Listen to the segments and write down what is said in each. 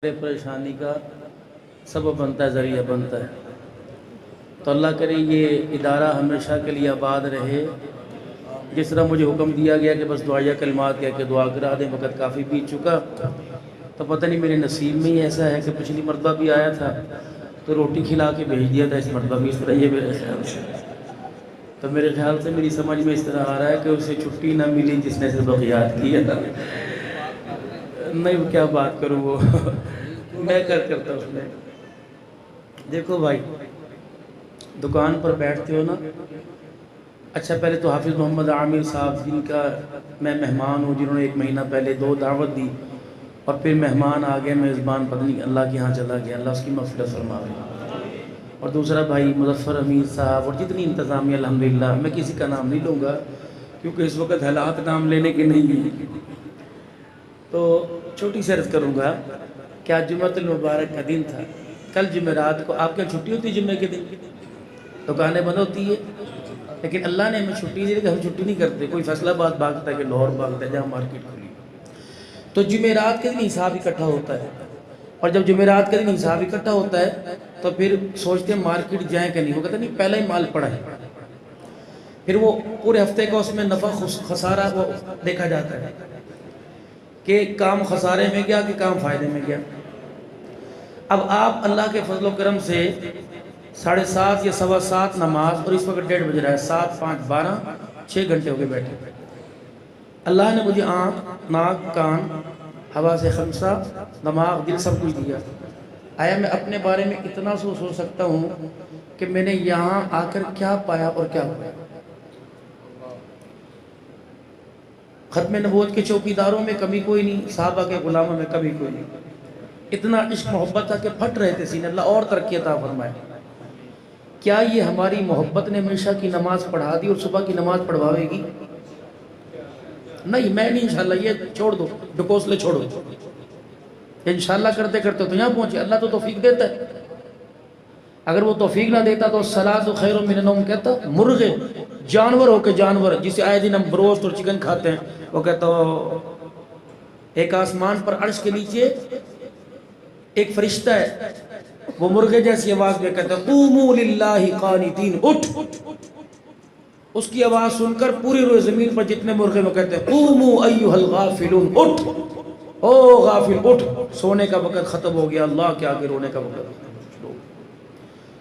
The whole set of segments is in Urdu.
پریشانی کا سبب بنتا ہے، ذریعہ بنتا ہے۔ تو اللہ کرے یہ ادارہ ہمیشہ کے لیے آباد رہے۔ جس طرح مجھے حکم دیا گیا کہ بس دعائیہ کلمات کہہ کے دعا کرا دیں، وقت کافی بیت چکا، تو پتہ نہیں میرے نصیب میں ہی ایسا ہے کہ پچھلی مرتبہ بھی آیا تھا تو روٹی کھلا کے بھیج دیا تھا، اس مرتبہ بھی اس طرح یہ میرے خیال سے، تو میرے خیال سے میری سمجھ میں اس طرح آ رہا ہے کہ اسے چھٹی نہ ملی جس نے بغیات کیا تھا۔ نہیں کیا بات کروں، وہ میں کرتا اس میں۔ دیکھو بھائی، دکان پر بیٹھتے ہو نا، اچھا پہلے تو حافظ محمد عامر صاحب جن کا میں مہمان ہوں، جنہوں نے 1 مہینہ پہلے 2 دعوت دی، اور پھر مہمان آ گئے، میزبان پتنی اللہ کے ہاں چلا گیا، اللہ اس کی مغفرت فرمائے۔ اور دوسرا بھائی مظفر امین صاحب اور جتنی انتظامیہ الحمدللہ، میں کسی کا نام نہیں لوں گا کیونکہ اس وقت حالات نام لینے کے نہیں ہیں، تو چھوٹی سی عرض کروں گا کہ آج جمعۃ المبارک کا دن تھا۔ کل جمعرات کو آپ کے چھٹی ہوتی ہے، جمعے کے دن دکانیں بند ہوتی ہے، لیکن اللہ نے ہمیں چھٹی دی کہ ہم چھٹی نہیں کرتے۔ کوئی فیصلہ آباد بھاگتا ہے کہ لاہور بھاگتا ہے جہاں مارکیٹ کھلی، تو جمعرات کے دن حساب اکٹھا ہوتا ہے، اور جب جمعرات کے دن حساب اکٹھا ہوتا ہے تو پھر سوچتے ہیں مارکیٹ جائیں کہ نہیں، وہ کہتے نہیں پہلا ہی مال پڑا ہے، پھر وہ پورے ہفتے کا اس میں نفع خسارہ وہ دیکھا جاتا ہے کہ کام خسارے میں گیا کہ کام فائدے میں گیا۔ اب آپ اللہ کے فضل و کرم سے 7:30 یا 7:15 نماز، اور اس وقت 1:30 بج رہا ہے، 7 5 12 6 گھنٹے ہو گئے بیٹھے۔ اللہ نے مجھے آنکھ، ناک، کان، حواس خمسہ، دماغ، دل سب کچھ دیا۔ آیا میں اپنے بارے میں اتنا سوچ سکتا ہوں کہ میں نے یہاں آ کر کیا پایا اور کیا ہوا؟ ختم نبوت کے چوکیداروں میں کمی کوئی نہیں، صحابہ کے غلاموں میں کمی کوئی نہیں، اتنا عشق محبت تھا کہ پھٹ رہے تھے سینے۔ اللہ اور ترقی عطا فرمائے۔ کیا یہ ہماری محبت نے ہمیشہ کی نماز پڑھا دی اور صبح کی نماز پڑھواوے گی؟ نہیں، میں نہیں، انشاءاللہ یہ چھوڑ دو، ڈکوسلے چھوڑو، انشاءاللہ کرتے کرتے تو یہاں پہنچے۔ اللہ تو توفیق دیتا ہے، اگر وہ توفیق نہ دیتا تو الصلاۃ خیر من النوم کہتا، مرغے جانور ہو کے جانور جسے آئے دن ہم بروسٹ اور چکن کھاتے ہیں، وہ کہتا ایک آسمان پر عرش کے نیچے ایک فرشتہ ہے، وہ مرغے جیسی آواز میں کہتا ہے قوموا للہ قانتین، اٹھ۔ اس کی آواز سن کر پوری روئے زمین پر جتنے مرغے وہ کہتے ہیں قوموا ایھا الغافلون، اٹھ او غافل اٹھ، سونے کا وقت ختم ہو گیا، اللہ کے آگے رونے کا وقت۔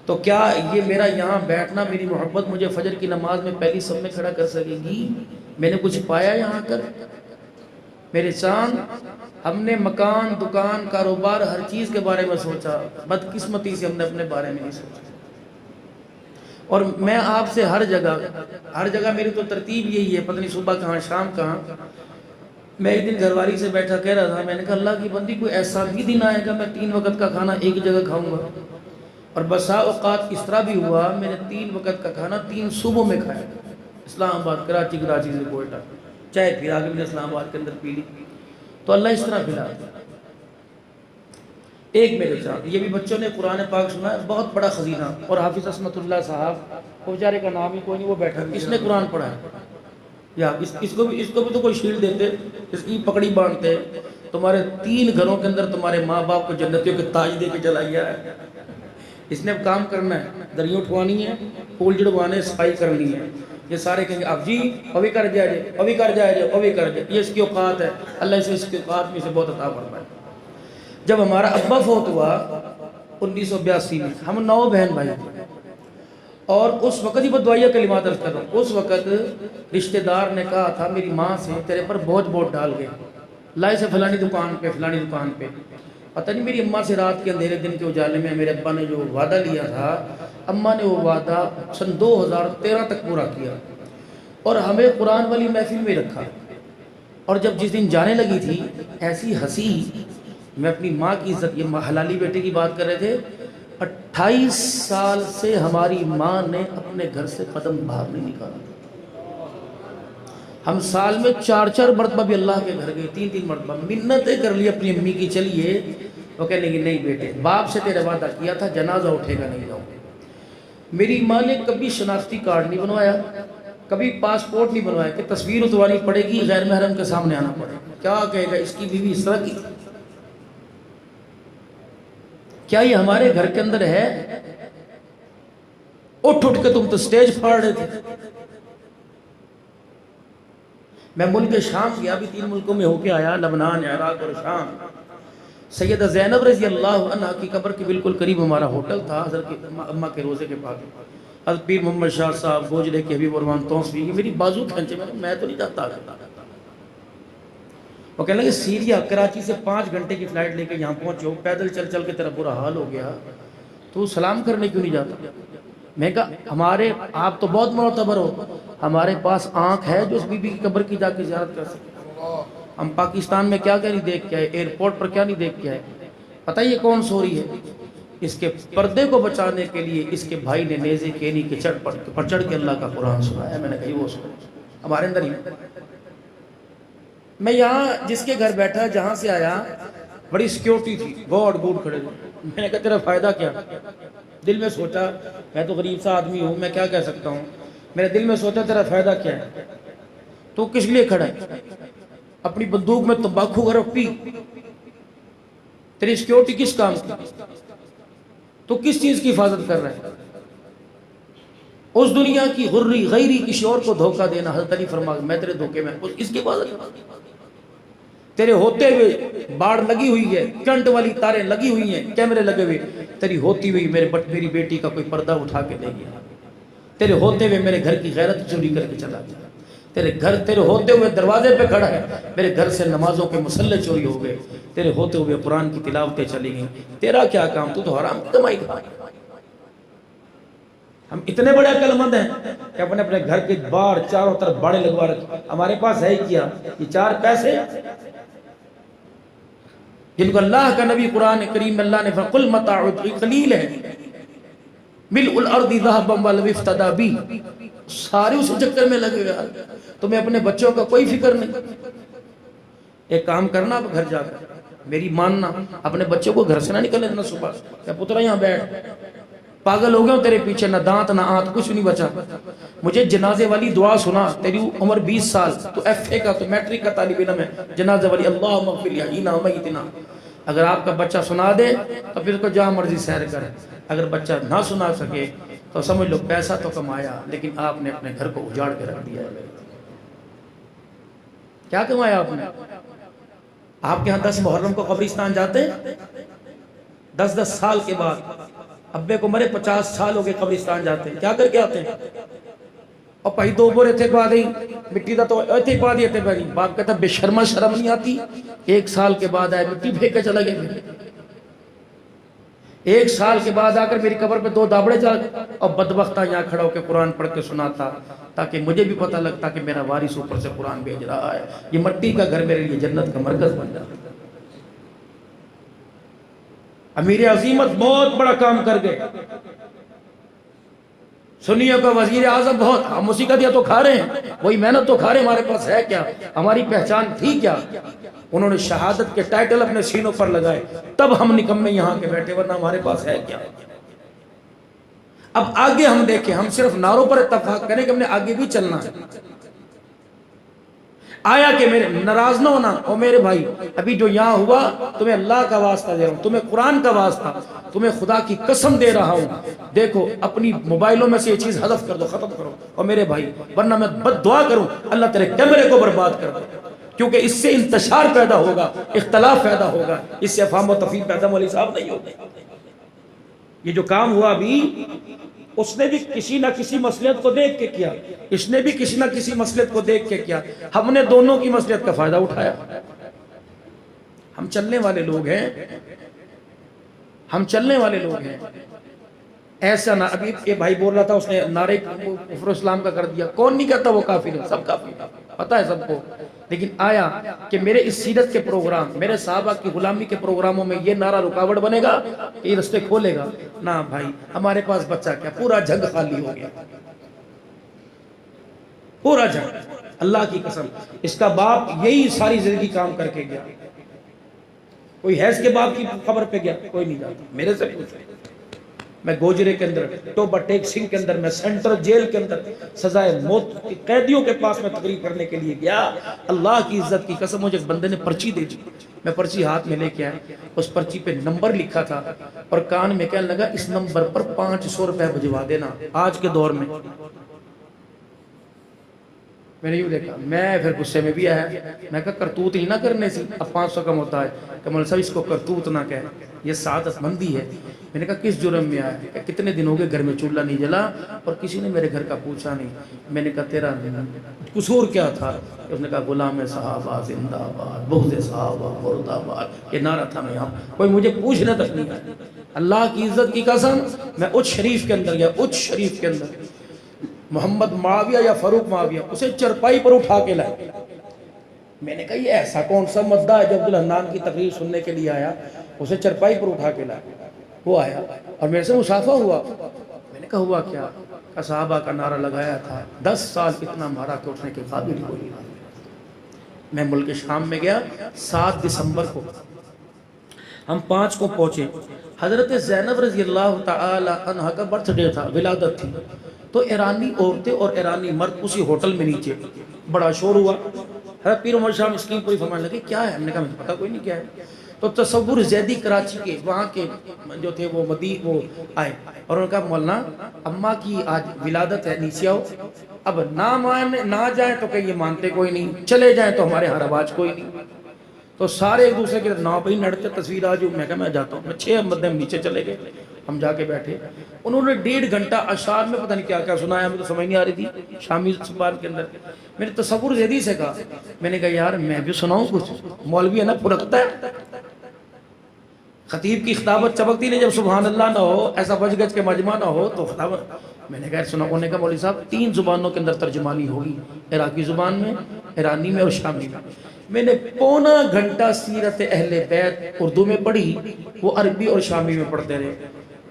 تو کیا یہ میرا یہاں بیٹھنا، میری محبت مجھے فجر کی نماز میں پہلی صف میں کھڑا کر سکے گی؟ میں نے کچھ پایا یہاں کر؟ میرے چاند، ہم نے مکان، دکان، کاروبار، ہر چیز کے بارے میں سوچا، بدقسمتی سے ہم نے اپنے بارے میں نہیں سوچا۔ اور میں آپ سے ہر جگہ میری تو ترتیب یہی ہے، پتہ نہیں صبح کہاں شام کہاں۔ میں ایک دن گھر والی سے بیٹھا کہہ رہا تھا، میں نے کہا اللہ کی بندی کوئی ایسا بھی دن آئے گا میں 3 وقت کا کھانا ایک جگہ کھاؤں گا؟ اور بسا اوقات اس طرح بھی ہوا میں نے 3 وقت کا کھانا 3 صوبوں میں کھایا، اسلام آباد، کراچی سے کوئٹہ، چائے پھر آگے میں نے اسلام آباد کے اندر پی لی۔ تو اللہ اس طرح پھیلا۔ ایک میرے ساتھ یہ بھی بچوں نے قرآن پاک سنا ہے، بہت بڑا خزینہ، اور حافظ عصمت اللہ صاحب، وہ بیچارے کا نام ہی کوئی نہیں، وہ بیٹھا اس نے قرآن پڑھا ہے، یا اس کو بھی تو کوئی شیل دیتے، اس کی پکڑی باندھتے، تمہارے 3 گھروں کے اندر تمہارے ماں باپ کو جنتیوں کے تاج دے کے چلا گیا ہے۔ اس نے کام کرنا ہے، دریوں اٹھوانی ہے، پھول جڑوانے، صفائی کرنی ہے۔ یہ سارے کہیں گے اب جی ابھی کر جائے، ابھی کر جائے، ابھی کر جائے، یہ اس کی اوقات ہے۔ اللہ اسے اس کی اوقات میں سے بہت عطا فرمائے۔ جب ہمارا ابا فوت ہوا 1982 میں، ہم 9 بہن بھائی تھے، اور اس وقت ہی بدعائیہ کلمات عرض کر رہا ہوں، اس وقت رشتہ دار نے کہا تھا میری ماں سے تیرے پر بوجھ ڈال گئے، لائے سے فلانی دکان پہ۔ پتہ نہیں میری اماں سے رات کے اندھیرے دن کے اجالے میں میرے ابا نے جو وعدہ لیا تھا، اماں نے وہ وعدہ سن 2013 تک پورا کیا، اور ہمیں قرآن والی محفل میں رکھا۔ اور جب جس دن جانے لگی تھی ایسی ہنسی، میں اپنی ماں کی عزت، یہ حلالی بیٹے کی بات کر رہے تھے، 28 سال سے ہماری ماں نے اپنے گھر سے قدم باہر نہیں نکالا۔ ہم سال میں 4 مرتبہ بھی اللہ کے گھر گئے، 3 مرتبہ منتیں کر لی اپنی امی کی، چلیے، وہ کہنے لگی نہیں بیٹے، باپ سے تیرے وعدہ کیا تھا جنازہ اٹھے گا نہیں جاؤ گے۔ میری ماں نے کبھی شناختی کارڈ نہیں بنوایا، کبھی پاسپورٹ نہیں بنوایا کہ تصویر اتوانی پڑے گی، غیر محرم کے سامنے آنا پڑے گا، کیا کہے گا اس کی بیوی اس طرح کی۔ کیا یہ ہمارے گھر کے اندر ہے؟ اٹھ کے تم تو سٹیج پھاڑ رہے تھے۔ میں ملک شام گیا، بھی 3 ملکوں میں ہو کے آیا، لبنان، عراق اور شام۔ سیدہ زینب رضی اللہ عنہ کی قبر کے بالکل قریب ہمارا ہوٹل تھا، حضرت اماں کے روزے کے پاس۔ حضرت پیر محمد شاہ صاحب، گوجرے کے حبیب الرحمن توسوی، میری بازو کھینچے، میں تو نہیں جاتا۔ وہ کہنے لگے سیریا، کراچی سے 5 گھنٹے کی فلائٹ لے کے یہاں پہنچو، پیدل چل چل کے تیرا برا حال ہو گیا، تو سلام کرنے کیوں نہیں جاتا؟ میں کہا آپ تو بہت معتبر ہو، ہمارے پاس آنکھ ہے جو اس بی بی کی قبر کی جا کے زیارت کر سکتے۔ ہم پاکستان میں کیا نہیں دیکھ کے آئے، ایئرپورٹ پر کیا نہیں دیکھ کے آئے۔ پتہ یہ کون سو رہی ہے؟ اس کے پردے کو بچانے کے لیے اس کے بھائی نے نیزے کینی کے چڑھ کے اللہ کا قرآن سنایا۔ میں نے کہا وہ سنا ہمارے اندر ہی۔ میں یہاں جس کے گھر بیٹھا، جہاں سے آیا، بڑی سیکیورٹی تھی، گارڈ کھڑے تھے۔ میں نے کہا تیرا فائدہ کیا؟ دل میں سوچا میں تو غریب سا آدمی ہوں، میں کیا کہہ سکتا ہوں؟ میرے دل میں سوچا تیرا فائدہ کیا ہے؟ تو کس لیے کھڑا ہے؟ اپنی بندوق میں تمباکو گرف پی، تیری سیکیورٹی کس کام کی؟ تو کس چیز کی حفاظت کر رہا ہے؟ اس دنیا کی غری غیری کسی اور کو دھوکہ دینا، حضرت علی فرمایا میں تیرے دھوکے میں اس کی حفاظت کر۔ تیرے ہوتے ہوئے باڑ لگی ہوئی ہے، کرنٹ والی تاریں لگی ہوئی ہیں، کیمرے لگے ہوئے، تیری ہوتی ہوئی میری بیٹی کا کوئی پردہ اٹھا کے دے گیا، تیرے ہوتے ہوئے میرے گھر کی غیرت چوری کر کے چلا گیا، تیرے ہوتے ہوئے دروازے پہ کھڑا ہے، میرے گھر سے نمازوں کے مسلح چوری ہو گئے، تیرے ہوتے ہوئے قرآن کی تلاوتیں چلی گئیں، تیرا کیا کام؟ تو حرام کی کمائی کھا۔ ہم اتنے بڑے عقل مند ہیں کہ اپنے گھر کے باہر چاروں طرف باڑے لگوا رکھے۔ ہمارے پاس ہے کیا؟ یہ 4 پیسے جن کو اللہ کا نبی قرآن کریم اللہ نے فرمایا قل متاع قلیل ہے ملء الارض ذهبا ولو افتدى به، سارے اس چکر میں لگے ہوئے۔ تمہیں اپنے بچوں کا کوئی فکر نہیں۔ ایک کام کرنا، اب گھر جا کر میری ماننا، اپنے بچوں کو گھر سے نہ نکلنے دینا۔ صبح کہ پترا یہاں بیٹھ، پاگل ہو گئے تیرے پیچھے، نہ دانت نہ آنت، کچھ نہیں بچا۔ مجھے جنازے والی دعا سنا، تیری عمر 20 سال، تو ایف اے کا، تو میٹرک کا طالب علم ہے، جنازے والی اللہم اغفر لحینا ومیتنا۔ اگر آپ کا بچہ سنا دے تو پھر کو جہاں مرضی سیر کرے، اگر بچہ نہ سنا سکے تو سمجھ لو پیسہ تو کمایا لیکن آپ نے اپنے گھر کو اجاڑ کے رکھ دیا ہے۔ کیا کمایا آپ نے؟ آپ کے ہاں 10 محرم کو قبرستان جاتے ہیں، 10 سال کے بعد ابے کو مرے 50 سال ہو گئے، قبرستان جاتے ہیں، کیا کر کے آتے ہیں؟ اور پہی 2 بورے تھے پا دیں مٹی دا تو ایتھے پا دیتے بھائی۔ باپ کہتا بے شرما شرم نہیں آتی؟ 1 سال کے بعد آئے مٹی پھینک کے چلا گئے۔ 1 سال کے بعد آ کر میری قبر پہ 2 دابڑے چل، اور بدبختہ یہاں کھڑا ہو کے قرآن پڑھ کے سناتا تاکہ مجھے بھی پتہ لگتا کہ میرا وارث اوپر سے قرآن بھیج رہا ہے۔ یہ مٹی کا گھر میرے لیے جنت کا مرکز بن جاتا۔ امیر عظیمت بہت بڑا کام کر گئے، سنیوں کا وزیر اعظم بہت، ہم اسی کا دیا تو کھا رہے ہیں، وہی محنت تو کھا رہے ہیں، ہمارے پاس ہے کیا؟ ہماری پہچان تھی کیا؟ انہوں نے شہادت کے ٹائٹل اپنے سینوں پر لگائے، تب ہم نکمے یہاں کے بیٹھے، ورنہ ہمارے پاس ہے کیا؟ اب آگے ہم دیکھیں، ہم صرف نعروں پر اتفاق کریں کہ ہم نے آگے بھی چلنا ہے۔ آیا کہ میرے ناراض نہ ہونا، او میرے بھائی، ابھی جو یہاں ہوا تمہیں اللہ کا واسطہ دے رہا ہوں، تمہیں قرآن کا واسطہ، تمہیں خدا کی قسم دے رہا ہوں، دیکھو اپنی موبائلوں میں سے یہ چیز حذف کر دو، ختم کرو، اور میرے بھائی ورنہ میں بد دعا کروں اللہ تیرے کیمرے کو برباد کر دے، کیونکہ اس سے انتشار پیدا ہوگا، اختلاف پیدا ہوگا، اس سے افہام و تفہیم پیدا مولی صاحب نہیں ہوگی۔ یہ جو کام ہوا بھی اس نے بھی کسی نہ کسی مصلحت کو دیکھ کے کیا، اس نے بھی کسی نہ کسی مصلحت کو دیکھ کے کیا، ہم نے دونوں کی مصلحت کا فائدہ اٹھایا۔ ہم چلنے والے لوگ ہیں، ہم چلنے والے لوگ ہیں، ایسا نہ ابھی یہ بھائی بول رہا تھا اس نے نعرے کفر اسلام کا کر دیا، کون نہیں کہتا وہ کافر ہے؟ سب کافر ہے، پتہ ہے سب کو، لیکن آیا کہ میرے اس سیرت کے پروگرام، میرے صحابہ کی غلامی کے پروگراموں میں یہ نعرہ رکاوٹ بنے گا کہ یہ رستے کھولے گا؟ نہ بھائی، ہمارے پاس بچہ کیا، پورا جھگ خالی ہو گیا، پورا جھگ، اللہ کی قسم۔ اس کا باپ یہی ساری زندگی کام کر کے گیا، کوئی ہے اس کے باپ کی خبر پہ گیا؟ کوئی نہیں جاتا، میرے سے پوچھو۔ میں گوجرے کے اندر، ٹوبہ ٹیک سنگھ کے اندر، میں سینٹرل جیل کے اندر سزائے موت قیدیوں کے پاس میں تقریر کرنے کے لیے گیا، اللہ کی عزت کی قسم مجھے ایک بندے نے پرچی دے دی، میں پرچی ہاتھ میں لے کے آیا، اس پرچی پہ نمبر لکھا تھا اور کان میں کہنے لگا اس نمبر پر 500 روپے بھجوا دینا آج کے دور میں۔ میں نے یوں دیکھا، میں پھر غصے میں بھی آیا، میں کہا کرتوت ہی نہ کرنے سے اب 500 کم ہوتا ہے کہ مولانا صاحب اس کو کرتوت نہ کہے، یہ سعادت مندی ہے۔ میں نے کہا کس جرم میں آیا؟ کہ کتنے دن ہو گئے گھر میں چولہا نہیں جلا اور کسی نے میرے گھر کا پوچھا نہیں۔ میں نے کہا تیرا قصور کیا تھا؟ اس نے کہا غلام صحابہ زندہ باد، بغض صحابہ مرد آباد، یہ نعرہ تھا۔ میں یہاں کوئی مجھے پوچھنا تک نہیں آیا، اللہ کی عزت کی قسم میں اچ شریف کے اندر گیا، اچ شریف کے اندر محمد معاویہ یا فاروق معاویہ اسے چرپائی پر اٹھا کے لائے۔ میں نے کہا یہ ایسا کون سا مدعا ہے جو عبدالحنان کی تقریر سننے کے لیے آیا، اسے چرپائی پر اٹھا کے لائے۔ وہ آیا اور میرے سے مصافحہ ہوا۔ میں نے کہا ہوا کیا؟ کہ صحابہ کا نعرہ لگایا تھا، 10 سال اتنا مارا کہ اٹھنے کے قابل کوئی نہیں۔ میں ملک شام میں گیا، 7 دسمبر کو ہم 5 کو پہنچے، حضرت زینب رضی اللہ تعالی عنہ کا برتھ ڈے تھا، ولادت تھی، تو ایرانی عورتیں اور ایرانی مرد اسی ہوٹل میں نیچے، بڑا شور ہوا۔ حضرت پیر عمر شاہ مسکین پوری فرمانے لگے کیا ہے؟ ہم نے کہا مجھے پتہ کوئی نہیں کیا ہے۔ تو تصور زیدی کراچی کے وہاں کے جو تھے وہ وہ آئے اور انہوں نے کہا مولانا اماں کی آج ولادت ہے، نیچے آؤ۔ اب نہ جائیں تو کہ یہ مانتے کوئی نہیں، چلے جائیں تو ہمارے ہاں رواج کوئی نہیں۔ تو سارے ایک دوسرے کے ناؤ پہ ہی لڑتے، تصویر آج میں کہا میں جاتا ہوں۔ میں 6 بندے نیچے چلے گئے، ہم جا کے بیٹھے۔ انہوں نے 1.5 گھنٹہ اشعار میں پتہ نہیں کیا کیا سنایا، مجھے تو سمجھ نہیں آ رہی تھی شامی زبان کے اندر۔ میں نے تصور زیدی سے کہا، میں نے کہا یار میں بھی سناؤں کچھ؟ مولوی ہے نا پھرکتا ہے، خطیب کی خطابت چبکتی نہیں، جب سبحان اللہ نہ ہو، ایسا بج گج کے مجمع نہ ہو تو خطابت۔ میں نے کہا سنا، انہوں نے کہا مولوی صاحب 3 زبانوں کے اندر ترجمانی ہوگی، عراقی زبان میں، ایرانی میں اور شامی میں۔ میں نے پونا گھنٹہ سیرت اہل بیت اردو میں پڑھی، وہ عربی اور شامی میں پڑھتے رہے۔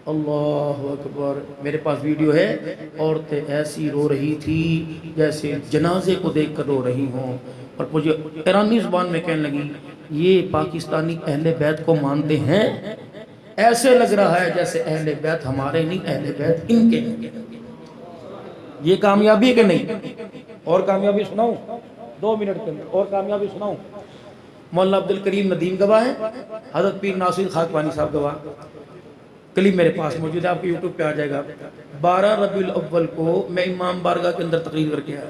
اللہ اکبر، میرے پاس ویڈیو ہے، عورتیں ایسی رو رہی تھی جیسے جنازے کو دیکھ کر رو رہی ہوں، اور مجھے ایرانی زبان میں کہنے لگی یہ پاکستانی اہل بیت کو مانتے ہیں، ایسے لگ رہا ہے جیسے اہل بیت ہمارے نہیں، اہل بیت ان کے ہیں۔ یہ کامیابی ہے کہ نہیں؟ اور کامیابی سناؤں 2 منٹ کے اندر، اور کامیابی سناؤں۔ مولانا عبدالکریم ندیم گواہ ہیں، حضرت پیر ناصر خاکوانی صاحب گواہ، کلپ میرے پاس موجود ہے، آپ کے یوٹیوب پہ آ جائے گا۔ 12 ربیع الاول کو میں امام بارگاہ کے اندر تقریر کر کے آیا،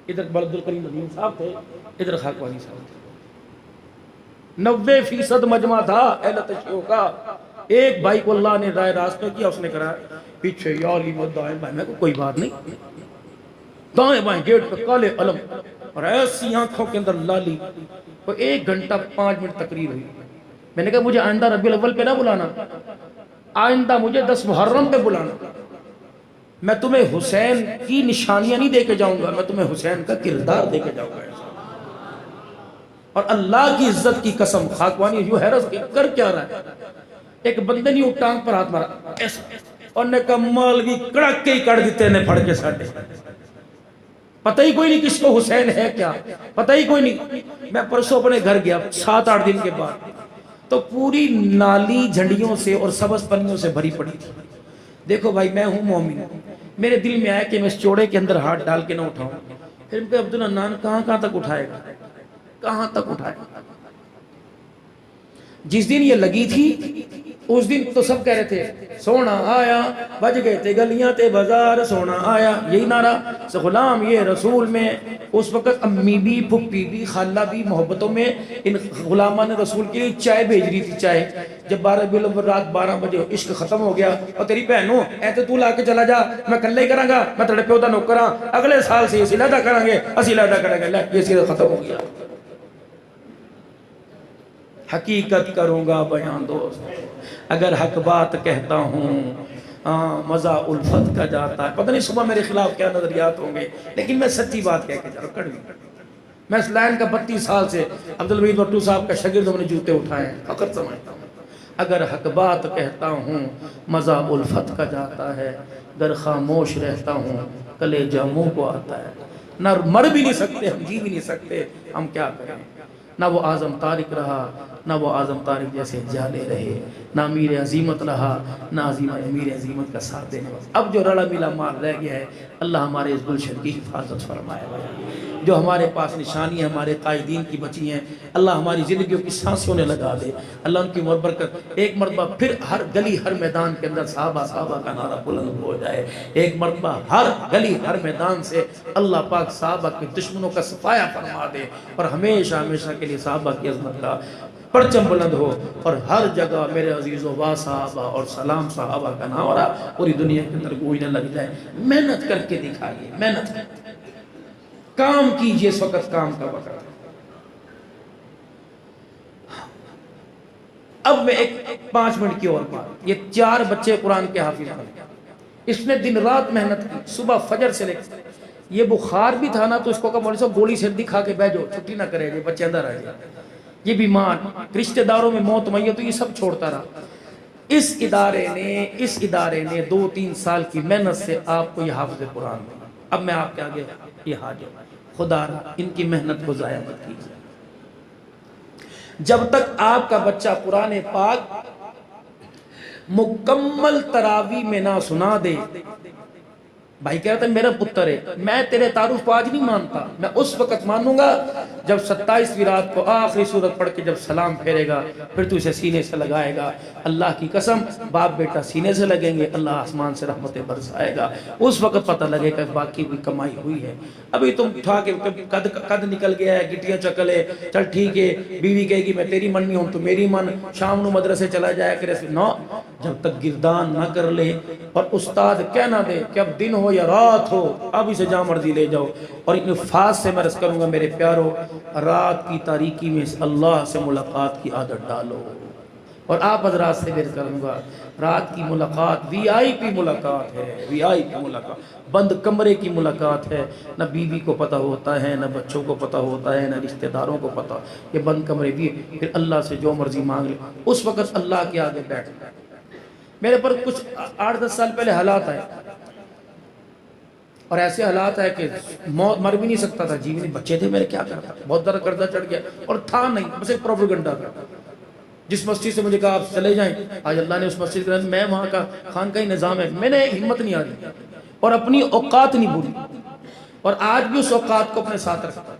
ادھر عبدالکریم ندیم صاحب تھے، ادھر خاکوانی صاحب تھے۔ 90% مجمع تھا اہل تشیع کا۔ ایک بھائی کو اللہ نے رائے راست پہ کیا، اس نے کہا پیچھے یا علی مت دائیں بھائی، میں کو کوئی بات نہیں، دائیں بائیں گیٹ پہ کالے علم اور ایسی آنکھوں کے اندر لالی۔ تو 1 گھنٹہ 5 منٹ تقریر ہوئی۔ میں نے کہا مجھے آئندہ ربیع الاول پہ نہ بلانا، آئندہ مجھے 10 محرم پہ بلانا، میں تمہیں حسین کی نشانیاں نہیں دے کے جاؤں گا، میں تمہیں حسین کا کردار دے کے جاؤں گا۔ اور اللہ کی عزت کی قسم، خاکوانی یوں حیرت کر کیا رہا ہے، ایک بندے نے ٹانگ پر ہاتھ مارا اور نے کہا مولوی کڑک کے ہی کڑ دیتے نے پھڑ کے ساٹے، پتہ ہی کوئی نہیں کس کو حسین ہے کیا، پتہ ہی کوئی نہیں۔ میں پرسوں اپنے گھر گیا 7-8 دن کے بعد، تو پوری نالی جھنڈیوں سے اور سبز پنیوں سے بھری پڑی تھی۔ دیکھو بھائی میں ہوں مومن، میرے دل میں آیا کہ میں اس چوڑے کے اندر ہاتھ ڈال کے نہ اٹھاؤں۔ پھر کہ عبدالحنان کہاں تک اٹھائے گا، کہاں تک اٹھائے گا۔ جس دن یہ لگی تھی اس دن تو سب کہہ رہے تھے سونا آیا، بج گئے تھے گلیاں تے بازار، سونا آیا، یہی نعرہ سے غلام یہ رسول میں۔ اس وقت امی بھی، پھپھی بھی، خالہ بھی محبتوں میں ان غلامہ نے رسول کے لیے چائے بھیج رہی تھی۔ چائے جب 12 ربیع الاول رات 12 بجے عشق ختم ہو گیا، اور تیری بہنوں ایسے تو لا کے چلا جا، میں کلے ہی کراں گا، میں تیرے پیو دا نوکراں، اگلے سال سے یہ علیحدہ کریں گے، اسی علیحدہ کریں گے، یہ سیرت ختم ہو گیا۔ حقیقت کروں گا بیان دوست، اگر حق بات کہتا ہوں مزہ الفت کا جاتا ہے۔ پتہ نہیں صبح میرے خلاف کیا نظریات ہوں گے، لیکن میں سچی بات کہہ کے جا رہا ہوں، کڑوی۔ میں اس لائن کا 32 سال سے عبدالوحید بھٹو صاحب کا شاگرد ہم نے جوتے اٹھائے ہیں، فخر سمجھتا ہوں۔ اگر حق بات کہتا ہوں مزہ الفت کا جاتا ہے، اگر خاموش رہتا ہوں کلیجہ منہ کو آتا ہے۔ نہ مر بھی نہیں سکتے ہم، جی بھی نہیں سکتے ہم، کیا کریں۔ نہ وہ اعظم طارق رہا، نہ وہ اعظم طارق جیسے جالے رہے، نہ امیر عظیمت رہا، نہ امیر عظیمت کا ساتھ دینے والا۔ اب جو رڑا ملا مال رہ گیا ہے، اللہ ہمارے اس گلشن کی حفاظت فرمائے۔ جو ہمارے پاس نشانیاں ہمارے قائدین کی بچی ہیں اللہ ہماری زندگیوں کی سانسوں نے لگا دے، اللہ ان کی عمر برکت۔ ایک مرتبہ پھر ہر گلی ہر میدان کے اندر صحابہ صحابہ کا نعرہ بلند ہو جائے، ایک مرتبہ ہر گلی ہر میدان سے اللہ پاک صحابہ کے دشمنوں کا صفایا فرما دے، اور ہمیشہ ہمیشہ کے لیے صحابہ کی عظمت کا پرچم بلند ہو، اور ہر جگہ میرے عزیزوں وا صحابہ اور سلام صحابہ کا نعرہ پوری دنیا کے اندر گونجنے لگ جائے۔ محنت کر کے دکھائیے، محنت کام کیجئے، اس وقت کام کا وقت ہے۔ اب میں ایک 5 منٹ کی اور بات، یہ 4 بچے قرآن کے حافظ ہیں، اس نے دن رات محنت کی، صبح فجر سے لے کر، یہ بخار بھی تھا نا تو اس کو کہا مولوی صاحب گولی سردی کھا کے بیٹھ جاؤ، چھٹی نہ کرے گے، بچے اندر آ جائے، یہ بیمار، رشتہ داروں میں موت میت تو یہ سب چھوڑتا رہا۔ اس ادارے نے 2-3 سال کی محنت سے آپ کو یہ حافظ قرآن دیا۔ اب میں آپ کے آگے یہ حاضر، خدا ان کی محنت کو ضائع مت کیجیے۔ جب تک آپ کا بچہ قرآن پاک مکمل تراویح میں نہ سنا دے، بھائی کہہ رہا تھا میرا پتر ہے، میں تیرے تعارف کو آج نہیں مانتا، میں اس وقت مانوں گا جب 27ویں رات کو آخری سورت پڑھ کے جب سلام پھیرے گا، پھر تو اسے سینے سے لگائے گا۔ اللہ کی قسم باپ بیٹا سینے سے لگیں گے، اللہ آسمان سے رحمتیں برسائے گا، اس وقت پتہ لگے کہ باقی بھی کمائی ہوئی ہے۔ ابھی تم اٹھا کے قد نکل گیا ہے، گٹیاں چکل ہے، چل ٹھیک ہے، بیوی کہے گی میں تیری مننی ہوں تو میری من، شام نو مدرسے چلا جائے کرے، نو، جب تک گردان نہ کر لے اور استاد کہہ نہ دے کہ اب دن ہو یا رات ہو اب اسے جہاں مرضی لے جاؤ، اور ان الفاظ سے میں عرض کروں گا میرے پیارو، رات کی تاریکی میں اللہ سے ملاقات کی عادت ڈالو، اور آپ حضرات سے عرض کروں گا رات کی ملاقات وی آئی پی ملاقات ہے، وی آئی پی ملاقات، بند کمرے کی ملاقات ہے، نہ بیوی کو پتہ ہوتا ہے، نہ بچوں کو پتہ ہوتا ہے، نہ رشتہ داروں کو پتہ، یہ بند کمرے بھی، پھر اللہ سے جو مرضی مانگ لے، اس وقت اللہ کے آگے بیٹھ۔ میرے پر کچھ 8-10 سال پہلے حالات آئے، اور ایسے حالات ہے کہ مر بھی نہیں سکتا تھا، جی بھی نہیں، بچے تھے میرے، کیا کرتا، بہت زیادہ قرضہ چڑھ گیا، اور تھا نہیں، بس ایک پروپیگنڈا تھا۔ جس مسجد سے مجھے کہا آپ چلے جائیں، آج اللہ نے اس مسجد کے اندر، میں وہاں کا خانقاہ نظام ہے، میں نے ہمت نہیں آئی اور اپنی اوقات نہیں بھولی، اور آج بھی اس اوقات کو اپنے ساتھ رکھتا۔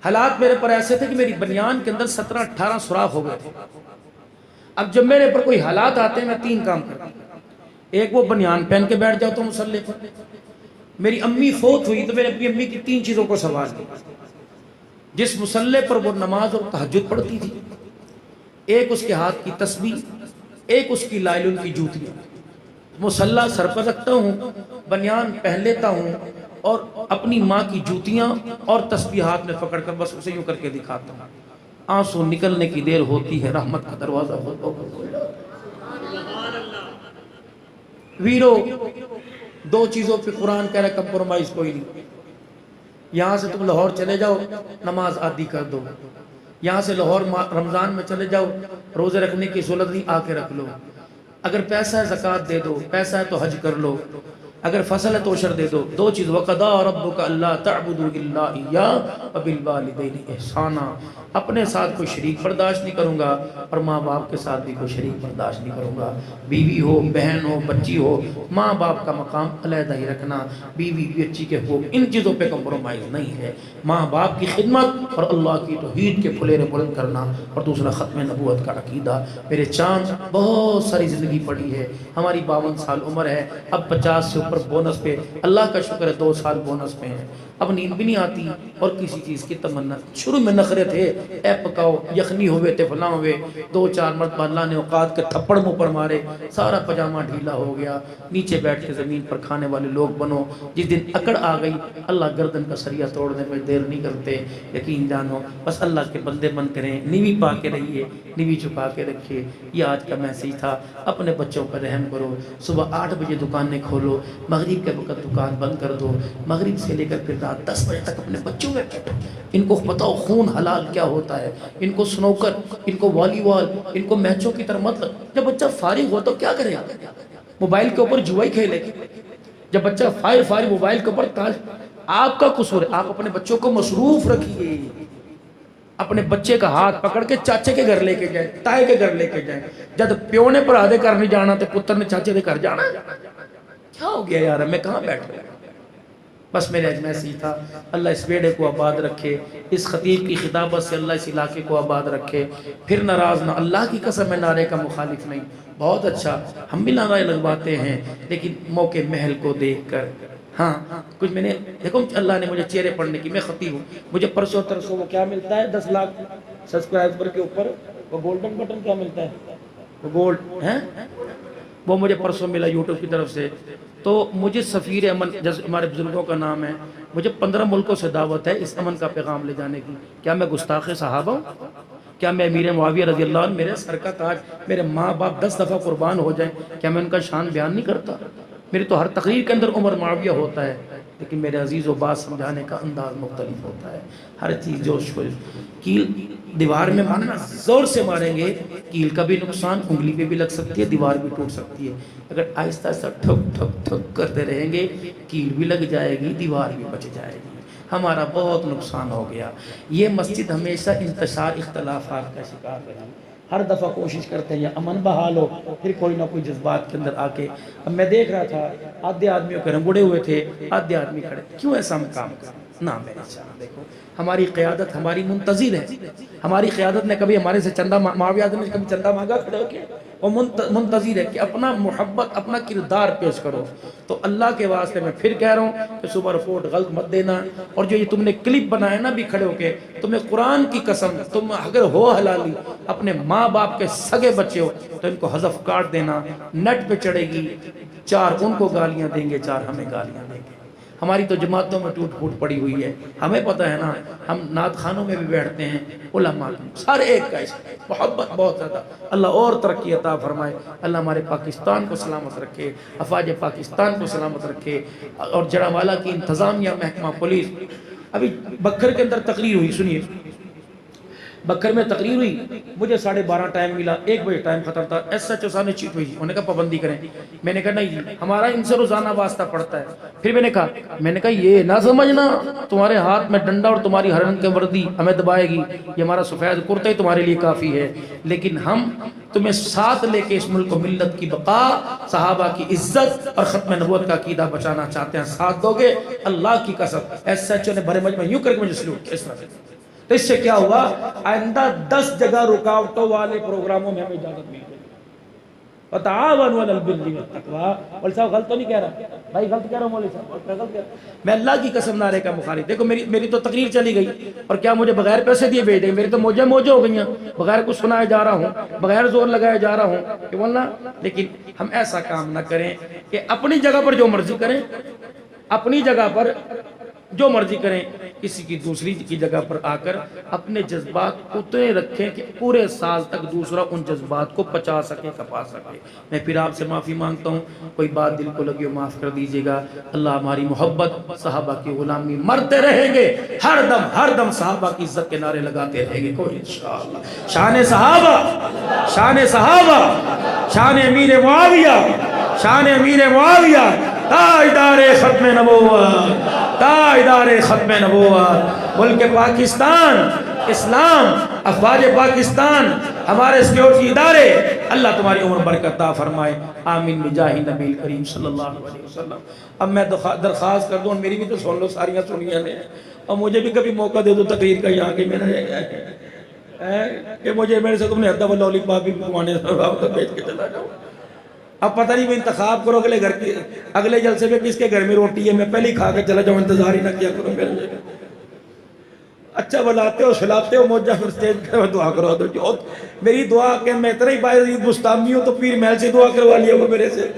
حالات میرے پر ایسے تھے کہ میری بنیان کے اندر 17-18 سوراخ ہو گئے تھے۔ اب جب میرے پر کوئی حالات آتے ہیں میں 3 کام کرتا ہوں، ایک وہ بنیان پہن کے بیٹھ جاتا ہوں مصلی پر، میری امی فوت ہوئی تو میں نے اپنی امی کی 3 چیزوں کو سوال کیا، جس مصلی پر وہ نماز اور تہجد پڑھتی تھی، ایک اس کے ہاتھ کی تسبیح، ایک اس کی لائلن کی جوتیاں، مصلی سر پر رکھتا ہوں، بنیان پہن لیتا ہوں، اور اپنی ماں کی جوتیاں اور تسبیح ہاتھ میں پکڑ کر بس اسے یوں کر کے دکھاتا ہوں، آنسو نکلنے کی دیر ہوتی ہے، رحمت کا دروازہ ویرو، 2 چیزوں پہ قرآن کہہ رہا ہے کمپرومائز کوئی نہیں۔ یہاں سے تم لاہور چلے جاؤ نماز آدھی کر دو، یہاں سے لاہور رمضان میں چلے جاؤ روزے رکھنے کی سہولت نہیں، آ کے رکھ لو، اگر پیسہ ہے زکوٰۃ دے دو، پیسہ ہے تو حج کر لو، اگر فصل ہے تو عشر دے دو۔ 2 چیز، وَقَضَىٰ رَبُّكَ أَلَّا تَعْبُدُوا إِلَّا إِيَّاهُ وَبِالْوَالِدَيْنِ إِحْسَانًا، اپنے ساتھ کوئی شریک برداشت نہیں کروں گا، اور ماں باپ کے ساتھ بھی کوئی شریک برداشت نہیں کروں گا، بیوی ہو، بہن ہو، بچی ہو، ماں باپ کا مقام علیحدہ ہی رکھنا، بیوی بچی کے حقوق، ان چیزوں پہ کمپرومائز نہیں ہے، ماں باپ کی خدمت اور اللہ کی توحید کے پھلیرے بلند کرنا، اور دوسرا ختم نبوت کا عقیدہ۔ میرے چاند بہت ساری زندگی پڑی ہے، ہماری 52 سال عمر ہے، اب 50 سے اوپر بونس پہ، اللہ کا شکر ہے 2 سال بونس پہ ہیں، اب نیند بھی نہیں آتی اور کسی چیز کی تمنا۔ شروع میں نخرے تھے، اے پکاؤ، یخنی ہوئے تھے، فلاں ہوئے، 2-4 مرتبہ اللہ نے اوقات کے تھپڑ منہ پر مارے، سارا پجامہ ڈھیلا ہو گیا، نیچے بیٹھ کے زمین پر کھانے والے لوگ بنو۔ جس دن اکڑ آ گئی اللہ گردن کا سریا توڑنے میں دیر نہیں کرتے، یقین جانو، بس اللہ کے بندے بن کریں، نیوی پا کے رہیے، نیوی چھپا کے رکھیے۔ یہ آج کا میسیج تھا، اپنے بچوں پر رحم کرو، صبح 8 بجے دکانیں کھولو، مغرب کے وقت دکان بند کر دو، مغرب سے لے کر پھر رات 10 بجے تک اپنے بچوں میں بیٹھو، ان کو بتاؤ خون حلال کیا ہوتا ہے، ان کو سنوکر، ان کو والی بال، ان کو میچوں کی طرح مت لگ۔ جب بچہ فارغ ہو تو کیا کرے گا؟ موبائل کے اوپر جوا ہی کھیلے گا۔ جب بچہ فارغ موبائل کے اوپر، آپ کا قصور ہے، آپ اپنے بچوں کو مصروف رکھیے، اپنے بچے کا ہاتھ پکڑ کے چاچے کے گھر لے کے جائیں، تائے کے گھر لے کے جائیں۔ جب پیو نے پرادے کر نہیں جانا تو پتر نے چاچے کے گھر جانا، کیا ہو گیا یار، میں کہاں بیٹھ گیا؟ بس میرا ایک میسیج تھا، اللہ اس بیڑے کو آباد رکھے، اس خطیب کی خطابت سے اللہ اس علاقے کو آباد رکھے، پھر ناراض نہ، اللہ کی قسم میں نعرے کا مخالف نہیں، بہت اچھا ہم بھی نعرے لگواتے ہیں، لیکن موقع محل کو دیکھ کر، ہاں کچھ میں نے دیکھو اللہ نے مجھے چہرے پڑھنے کی، میں خطیب ہوں، مجھے پرسوں ترسوں وہ کیا ملتا ہے 10 لاکھ سبسکرائبر کے اوپر وہ گولڈن بٹن کیا ملتا ہے، وہ گولڈ ہے، وہ مجھے پرسوں ملا یوٹیوب کی طرف سے، تو مجھے سفیر امن جیسے ہمارے بزرگوں کا نام ہے، مجھے 15 ملکوں سے دعوت ہے اس امن کا پیغام لے جانے کی، کیا میں گستاخ صحابہ ہوں؟ کیا میں امیر معاویہ رضی اللہ عنہ میرے سر کا تاج، میرے ماں باپ 10 دفعہ قربان ہو جائیں، کیا میں ان کا شان بیان نہیں کرتا؟ میری تو ہر تقریر کے اندر عمر معاویہ ہوتا ہے، لیکن میرے عزیز و بات سمجھانے کا انداز مختلف ہوتا ہے، ہر چیز جوش کو کیل دیوار میں مارنا زور سے ماریں گے، کیل کا بھی نقصان انگلی پہ بھی لگ سکتی ہے، دیوار بھی ٹوٹ سکتی ہے، اگر آہستہ آہستہ ٹھک ٹھک ٹھک کرتے رہیں گے کیل بھی لگ جائے گی، دیوار بھی بچ جائے گی، ہمارا بہت نقصان ہو گیا۔ یہ مسجد ہمیشہ انتشار اختلافات کا شکار رہی، ہر دفعہ کوشش کرتے ہیں یا امن بحال ہو، پھر کوئی نہ کوئی جذبات کے اندر آ کے، اب میں دیکھ رہا تھا آدھے آدمیوں کے رنگ اڑے ہوئے تھے، آدھے آدمی کھڑے، کیوں ایسا ہم کام کریں؟ نہ میرے چاہاں دیکھو ہماری قیادت ہماری منتظر ہے، ہماری قیادت نے کبھی ہمارے سے چندہ معاویہ نے کبھی چندہ مانگا کھڑے ہو کے، وہ منتظر ہے کہ اپنا محبت اپنا کردار پیش کرو، تو اللہ کے واسطے میں پھر کہہ رہا ہوں کہ صبح رپورٹ غلط مت دینا، اور جو یہ تم نے کلپ بنایا نا بھی کھڑے ہو کے، تمہیں قرآن کی قسم تم اگر ہو حلالی اپنے ماں باپ کے سگے بچے ہو تو ان کو حذف کاٹ دینا، نیٹ پہ چڑھے گی، 4 ان کو گالیاں دیں گے 4 ہمیں گالیاں دیں گے، ہماری تو جماعتوں میں ٹوٹ پھوٹ پڑی ہوئی ہے، ہمیں پتہ ہے نا، ہم نعت خانوں میں بھی بیٹھتے ہیں، علماء سارے ایک کا عشق، محبت بہت زیادہ، اللہ اور ترقی عطا فرمائے، اللہ ہمارے پاکستان کو سلامت رکھے، افواج پاکستان کو سلامت رکھے، اور جڑاوالا کی انتظامیہ محکمہ پولیس، ابھی بکھر کے اندر تقریر ہوئی، سنیے بکھر میں تقریر ہوئی، مجھے 12:30 ٹائم ملا، 1 بجے ٹائم ختم تھا، ایس ایچ او صاحب نے چیٹ ہوئی، انہوں نے کہا پابندی کریں، میں نے کہا نہیں جی ہمارا ان سے روزانہ واسطہ پڑتا ہے، پھر میں نے کہا یہ نہ سمجھنا تمہارے ہاتھ میں ڈنڈا اور تمہاری ہر رنگ کے وردی ہمیں دبائے گی، یہ ہمارا سفید کرتا ہی تمہارے لیے کافی ہے، لیکن ہم تمہیں ساتھ لے کے اس ملک و ملت کی بقا، صحابہ کی عزت اور ختم نبوت کا عقیدہ بچانا چاہتے ہیں، ساتھ دو گے اللہ کی قسم، ایس ایچ او نے بڑے مجمع یوں کر کے مجھے سلوٹ کیا اس طرح سے، تو اس سے کیا ہوا آئندہ 10 جگہ رکاوٹوں والے پروگراموں میں ہمیں اجازت مل گئی، وَتَعَاوَنُوا عَلَى الْبِرِّ وَالتَّقْوَىٰ، مولوی صاحب غلط تو نہیں کہہ رہا بھائی، غلط کہہ رہا ہوں مولوی صاحب، غلط کہہ رہا ہوں، میں اللہ کی قسم نعرے کا مخالف، دیکھو میری تو تقریر چلی گئی، اور کیا مجھے بغیر پیسے دیے بھیج دیں، میری تو موجیں ہو گئی ہیں، بغیر کچھ سنائے جا رہا ہوں، بغیر زور لگائے جا رہا ہوں کہ بولنا، لیکن ہم ایسا کام نہ کریں کہ اپنی جگہ پر جو مرضی کریں، اپنی جگہ پر جو مرضی کریں، کسی کی دوسری کی جگہ پر آ کر اپنے جذبات اتنے رکھیں کہ پورے سال تک دوسرا ان جذبات کو پچا سکے، کپا سکے۔ میں پھر آپ سے معافی مانگتا ہوں، کوئی بات دل کو لگی ہو معاف کر دیجئے گا، اللہ ہماری محبت، صحابہ کی غلامی، مرتے رہیں گے ہر دم صحابہ کی عزت کے نعرے لگاتے رہیں گے، کوئی انشاءاللہ۔ شان صحابہ، شان صحابہ، شان امیر معاویہ، شان امیر معاویہ، تاجدار ختم نبوت، تاجدار ختم نبوت، ملک پاکستان، اسلام، افواج پاکستان، ہمارے سیکیورٹی ادارے، اللہ تمہاری عمر برکت عطا فرمائے، آمین بجاہ نبی کریم صلی اللہ علیہ وسلم۔ اب میں درخواست کر دوں، میری بھی تو سن لو، ساریاں سنیاں نے، اور مجھے بھی کبھی موقع دے دو تقریر کا یہاں کے میرا کہ مجھے میرے سے تم نے حد اللہ علی پاک بھی کمانے بیچ کے چلا جاؤ۔ اب پتہ نہیں میں انتخاب کرو اگلے جلسے میں کس کے گھر میں روٹی ہے، میں پہلے ہی کھا کے چلا جاؤں، انتظار ہی نہ کیا کروں میرے جگہ۔ اچھا بلاتے ہو، سلاتے ہو، موجہ پھر اسٹیج پہ دعا کروا دو، جو میری دعا کہ میں اتنا ہی باعزید مستعمی ہوں تو پیر محل سے دعا کروا لیا وہ میرے سے۔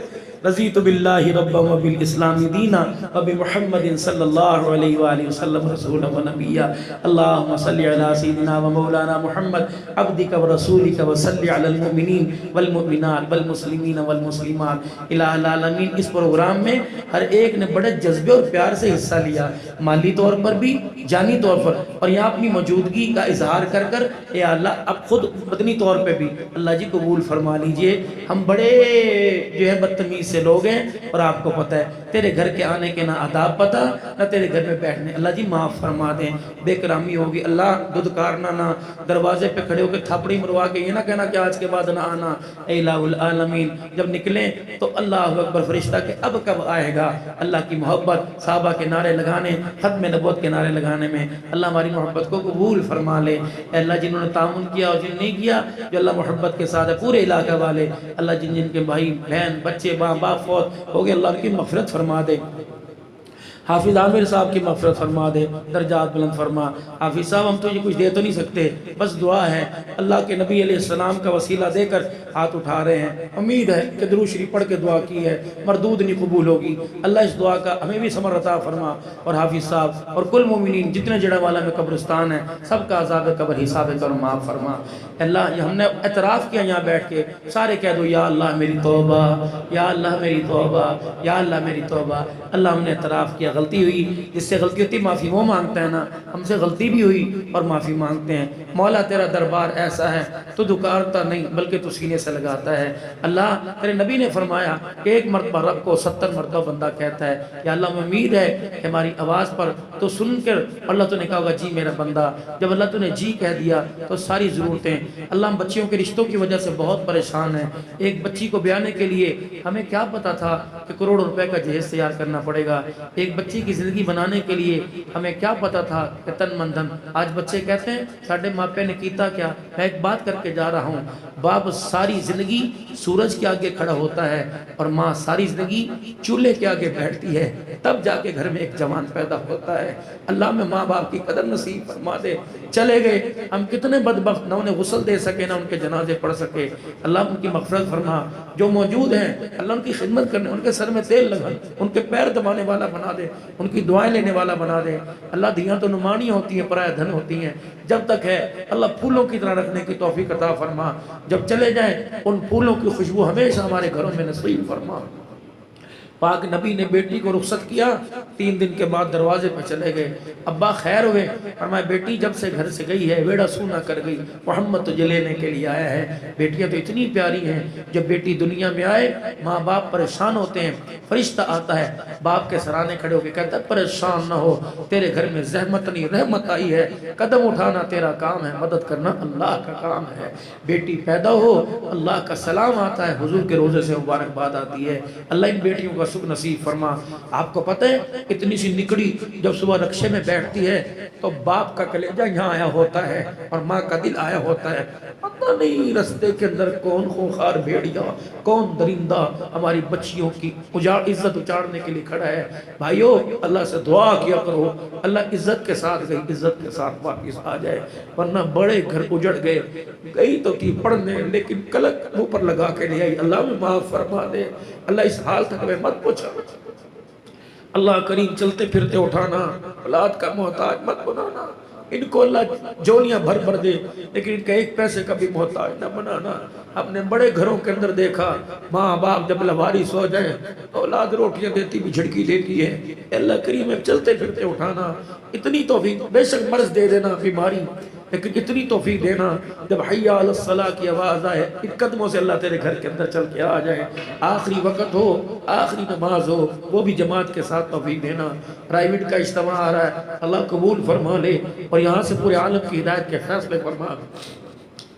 رضیت باللہ ربا وبالاسلام دینا وبمحمد صلی اللہ علیہ وآلہ وسلم رسولا ونبیا، اللہم صلی علی سیدنا و مولانا محمد عبدک و رسولک و صلی علی المؤمنین والمؤمنات والمسلمین والمسلمات الہ العالمین۔ اس پروگرام میں ہر ایک نے بڑے جذبے اور پیار سے حصہ لیا، مالی طور پر بھی، جانی طور پر، اور یہاں اپنی موجودگی کا اظہار کر کر اے اللہ اب خود بدنی طور پہ بھی اللہ جی قبول فرما لیجئے۔ ہم بڑے جو ہے بدتمیز سے لوگ ہیں اور آپ کو پتہ ہے تیرے گھر کے آنے کے نہ آداب پتہ نہ تیرے گھر میں بیٹھنے. اللہ جی معاف فرما دیں, بے کرامی ہوگی, اللہ دودکارنا نہ دروازے پہ کھڑے ہو کے تھاپڑی مروا کے یہ نہ کہنا کہ آج کے بعد نہ آنا. اے الہ العالمین جب نکلیں تو اللہ اکبر فرشتہ کہ اب کب آئے گا. اللہ کی محبت صحابہ کے نعرے لگانے, ختم نبوت کے نعرے لگانے میں اللہ ہماری محبت کو قبول فرما لے. اے اللہ جنہوں نے تعاون کیا اور جنہوں نے نہیں کیا, جو اللہ محبت کے ساتھ ہے پورے علاقہ والے, اللہ جن جن کے بھائی بہن بچے ماں باپ فوت ہو گئے اللہ ان کی مغفرت فرما دے. حافظ عامر صاحب کی مغفرت فرما دے, درجات بلند فرما. حافظ صاحب ہم تو یہ کچھ دے تو نہیں سکتے, بس دعا ہے اللہ کے نبی علیہ السلام کا وسیلہ دے کر ہاتھ اٹھا رہے ہیں. امید ہے کہ درود شریف پڑھ کے دعا کی ہے, مردود نہیں قبول ہوگی. اللہ اس دعا کا ہمیں بھی ثمر عطا فرما, اور حافظ صاحب اور کل مومنین جتنے جڑا والا میں قبرستان ہے سب کا عذاب قبر حساب کر معاف فرما. اللہ یہ ہم نے اعتراف کیا یہاں بیٹھ کے, سارے کہہ دو یا اللہ میری توبہ, یا اللہ میری توبہ, یا اللہ میری توبہ. اللہ ہم نے اعتراف کیا غلطی ہوئی, جس سے غلطی ہوتی معافی وہ مانگتا ہے نا, ہم سے غلطی بھی ہوئی اور معافی مانگتے ہیں. مولا تیرا دربار ایسا ہے تو دکارتا نہیں بلکہ تو سینے سے لگاتا ہے. اللہ تیرے نبی نے فرمایا کہ ایک مرتبہ رب کو 70 مرتبہ بندہ کہتا ہے یا اللہ ہمیں امید ہے کہ ہماری آواز پر تو سن کر اللہ تو نے کہا ہوگا جی میرا بندہ. جب اللہ تو نے جی کہہ دیا تو ساری ضرورتیں. اللہ ہم بچیوں کے رشتوں کی وجہ سے بہت پریشان ہیں. ایک بچی کو بیانے کے لیے ہمیں کیا پتا تھا کہ کروڑوں روپے کا جہیز تیار کرنا پڑے گا. ایک بچی کی زندگی بنانے کے لیے ہمیں کیا پتا تھا کہ تن من دھن. آج بچے کہتے ہیں ساڈے ماپے نے کیتا کیا. میں ایک بات کر کے جا رہا ہوں, باپ ساری زندگی سورج کے آگے کھڑا ہوتا ہے اور ماں ساری زندگی چولہے کے آگے بیٹھتی ہے, تب جا کے گھر میں ایک جوان پیدا ہوتا ہے. اللہ میں ماں باپ کی قدر نصیب فرما دے. چلے گئے ہم کتنے بدبخت, نہ انہیں غسل دے سکے نہ ان کے جنازے پڑھ سکے. اللہ ان کی مغفرت فرما. جو موجود ہیں اللہ ان کی خدمت کرنے, ان کے سر میں تیل لگا, ان کے پیر دبانے والا بنا دے, ان کی دعائیں لینے والا بنا دے. اللہ دیاں تو نمانی ہوتی ہیں پرایہ دھن ہوتی ہیں, جب تک ہے اللہ پھولوں کی طرح رکھنے کی توفیق عطا فرما. جب چلے جائیں ان پھولوں کی خوشبو ہمیشہ ہمارے گھروں میں نصیب فرما. پاک نبی نے بیٹی کو رخصت کیا, 3 دن کے بعد دروازے پہ چلے گئے. ابا خیر ہوئے, فرمایا بیٹی جب سے گھر سے گئی ہے ویڑا سونا کر گئی, محمد تجھے لینے کے لیے آیا ہے. بیٹیاں تو اتنی پیاری ہیں, جب بیٹی دنیا میں آئے ماں باپ پریشان ہوتے ہیں, فرشتہ آتا ہے باپ کے سرانے کھڑے ہو کے کہتا ہے پریشان نہ ہو, تیرے گھر میں زحمت نہیں رحمت آئی ہے. قدم اٹھانا تیرا کام ہے, مدد کرنا اللہ کا کام ہے. بیٹی پیدا ہو اللہ کا سلام آتا ہے, حضور کے روزے سے مبارکباد آتی ہے. اللہ ان بیٹیوں کا سکھ نصیب فرما. آپ کو پتہ ہے اتنی سی نکڑی جب صبح رکشے میں بیٹھتی ہے تو باپ کا کلیجہ یہاں آیا ہوتا ہے اور ماں کا دل آیا ہوتا ہے. پتہ نہیں رستے کے اندر کون خونخوار بھیڑیا, کون درندہ ہماری بچیوں کی عزت اچاڑنے کے لیے کھڑا ہے. بھائیو اللہ سے دعا کیا کرو اللہ عزت کے ساتھ گئی عزت کے ساتھ واپس آ جائے, ورنہ بڑے گھر اجڑ گئے. گئی تو کی پڑھنے لیکن کلک منہ پر لگا کے لے آئی. اللہ میں معاف فرما دے. اللہ اس حال تک میں مت پوچھا. اللہ کریم چلتے پھرتے اٹھانا, اولاد کا محتاج مت بنانا. ان کو اللہ جولیاں بھر بھر دے لیکن ان کا ایک پیسے کا بھی محتاج نہ بنانا. ہم نے بڑے گھروں کے اندر دیکھا ماں باپ جب لوارث ہو جائیں اولاد روٹیاں دیتی بھی جھڑکی دیتی ہے. اللہ کریم چلتے پھرتے اٹھانا. اتنی توفیق, بے شک مرض دے دینا بیماری, لیکن اتنی توفیق دینا جب حی علی الصلاح کی آواز آئے ان قدموں سے اللہ تیرے گھر کے اندر چل کے آ جائے. آخری وقت ہو, آخری نماز ہو, وہ بھی جماعت کے ساتھ توفیق دینا. پرائیویٹ کا اجتماع آ رہا ہے, اللہ قبول فرما لے اور یہاں سے پورے عالم کی ہدایت کے فیصلے فرما.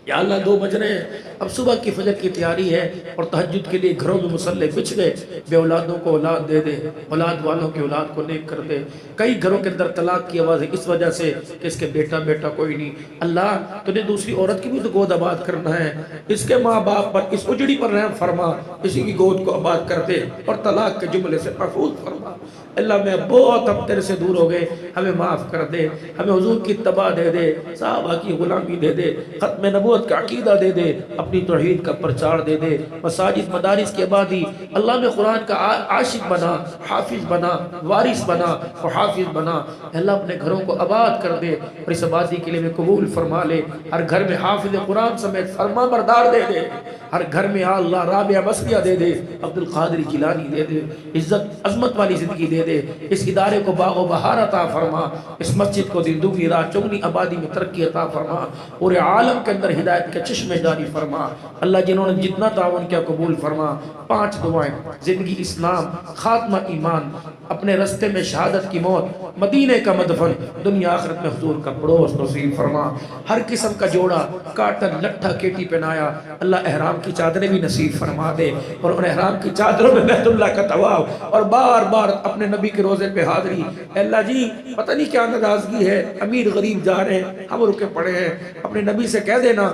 یا اللہ 2 بج رہے ہیں, اب صبح کی فجر کی تیاری ہے اور تہجد کے لیے گھروں میں مصلے بچھ گئے. بے اولادوں کو اولاد دے دے, اولاد والوں کی اولاد کو نیک کر دے. کئی گھروں کے اندر طلاق کی آواز ہے اس وجہ سے کہ اس کے بیٹا کوئی نہیں. اللہ تو نے دوسری عورت کی بھی تو گود آباد کرنا ہے, اس کے ماں باپ پر اس اجڑی پر رحم فرما, اسی کی گود کو آباد کر دے اور طلاق کے جملے سے محفوظ فرما. اللہ میں بہت اب تیرے سے دور ہو گئے, ہمیں معاف کر دے, ہمیں حضور کی اتباع دے دے, صحابہ کی غلامی دے دے, ختم نبوت کا عقیدہ دے دے, اپنی توحید کا پرچار دے دے, مساجد مدارس کی آبادی. اللہ میں قرآن کا عاشق بنا, حافظ بنا, وارث بنا اور حافظ بنا. اللہ اپنے گھروں کو آباد کر دے اور اس آبادی کے لیے قبول فرما لے. ہر گھر میں حافظ قرآن سمیت فرما بردار دے دے. ہر گھر میں اللہ رابعہ بصریہ دے دے, عبد القادر جیلانی دے دے, عزت عظمت والی زندگی دے دے. اس ادارے کو باغ و بہار عطا فرما, اس مسجد کو دن دگنی رات چگنی آبادی میں ترقی عطا فرما, پورے عالم کے اندر ہدایت کے چشمے جاری فرما. فرما. اللہ جنہوں نے جتنا تعاون کیا قبول فرما. 5 دعائیں: زندگی اسلام، خاتمہ ایمان، اپنے رستے میں شہادت کی موت، مدینے کا مدفن، دنیا آخرت میں حضور کا پڑوس نصیب فرما. ہر قسم کا جوڑا، کاٹن، لٹھا، کیٹی پہنایا اللہ احرام کی چادریں بھی نصیب فرما دے، اور ان احرام کی چادروں میں بیت اللہ کا طواف اور بار بار اپنے نبی کے روزے پہ حاضری. اللہ جی پتہ نہیں کیا ناراضگی ہے، امیر غریب جا رہے ہیں، ہم رکے پڑے ہیں. اپنے نبی سے کہہ دینا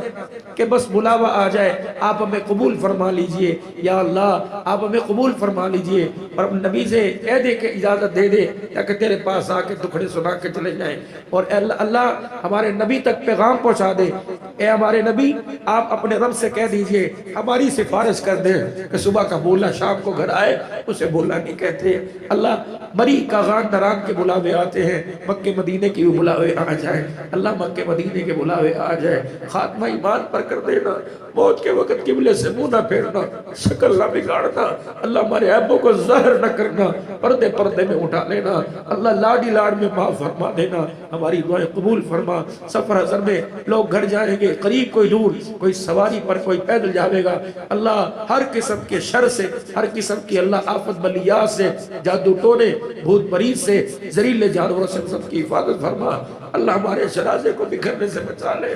کہ بس بلاوا آ جائے، آپ ہمیں قبول فرما لیجئے یا اللہ، آپ ہمیں قبول فرما لیجئے. اور اپنے نبی سے کہہ دے کہ اجازت دے دے تاکہ تیرے پاس آ کے دکھڑے سنا کے چلے جائیں. اور اے اللہ ہمارے نبی تک پیغام پہنچا دے. اے ہمارے نبی آپ اپنے رب سے کہہ دیجئے ہماری سفارش کر دیں کہ صبح کا بولا شام کو گھر آئے اسے بولا نہیں کہتے. اللہ بری کاغان نران کے بلاوے آتے ہیں، مکہ مدینے کی بھی بلاوے آ جائیں. اللہ مکہ مدینے کے بلاوے آ جائے. خاتمہ ایمان پر کر دینا. موت کے وقت قبلے سے منہ نہ پھیرنا، شکل نہ بگاڑنا. اللہ ہمارے عیبوں کو ظاہر نہ کرنا، پردے پردے میں اٹھا لینا. اللہ لاڈی لاڑ میں معاف فرما دینا. ہماری دعائیں قبول فرما. سفر حضر میں لوگ گھر جائیں گے، قریب کوئی دور، کوئی سواری پر، کوئی پیدل جاوے گا. اللہ ہر قسم کے شر سے، ہر قسم کی اللہ آفت بلیات سے، جادو ٹونے، بھوت پریت سے، زہریلے جانوروں سے سب کی حفاظت فرما. اللہ ہمارے جنازے کو بکھرنے سے بچا لے،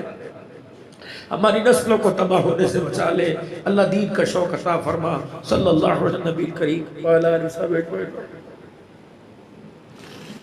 ہماری نسلوں کو تباہ ہونے سے بچا لے. اللہ دین کا شوق عطا فرما. صلی اللہ علیہ وسلم نبی کریم وعلی آلہ وصحبہ اجمعین.